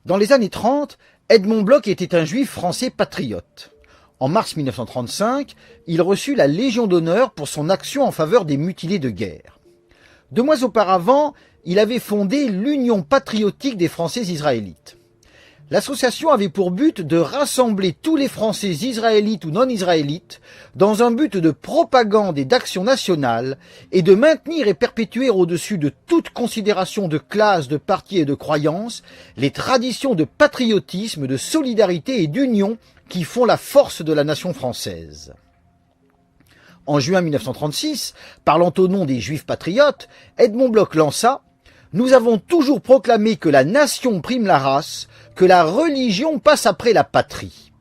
Dans les années 30, Edmond Bloch était un juif français patriote. En mars 1935, il reçut la Légion d'honneur pour son action en faveur des mutilés de guerre. 2 mois auparavant, il avait fondé l'Union patriotique des Français israélites. L'association avait pour but de rassembler tous les Français israélites ou non israélites dans un but de propagande et d'action nationale et de maintenir et perpétuer au-dessus de toute considération de classe, de parti et de croyance les traditions de patriotisme, de solidarité et d'union qui font la force de la nation française. En juin 1936, parlant au nom des Juifs patriotes, Edmond Bloch lança « Nous avons toujours proclamé que la nation prime la race, que la religion passe après la patrie. »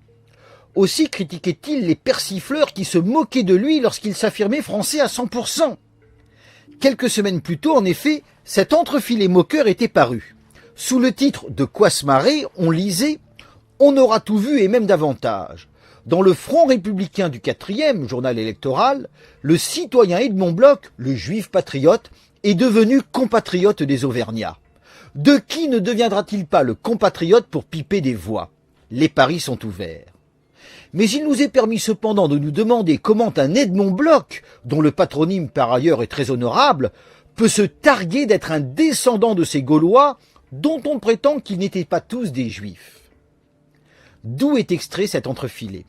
Aussi critiquait-il les persifleurs qui se moquaient de lui lorsqu'il s'affirmait français à 100%. Quelques semaines plus tôt, en effet, cet entrefilet moqueur était paru. Sous le titre « De quoi se marrer », on lisait « On aura tout vu et même davantage ». Dans le Front républicain du 4e, journal électoral, le citoyen Edmond Bloch, le juif patriote, est devenu compatriote des Auvergnats. De qui ne deviendra-t-il pas le compatriote pour piper des voix? Les paris sont ouverts. Mais il nous est permis cependant de nous demander comment un Edmond Bloch, dont le patronyme par ailleurs est très honorable, peut se targuer d'être un descendant de ces Gaulois dont on prétend qu'ils n'étaient pas tous des Juifs. D'où est extrait cet entrefilet?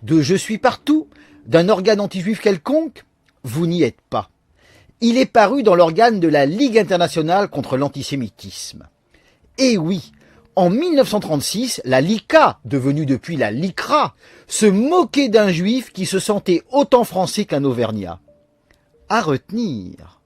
De « Je suis partout » d'un organe anti-juif quelconque? Vous n'y êtes pas. Il est paru dans l'organe de la Ligue internationale contre l'antisémitisme. Et oui, en 1936, la LICA, devenue depuis la LICRA, se moquait d'un juif qui se sentait autant français qu'un Auvergnat. À retenir.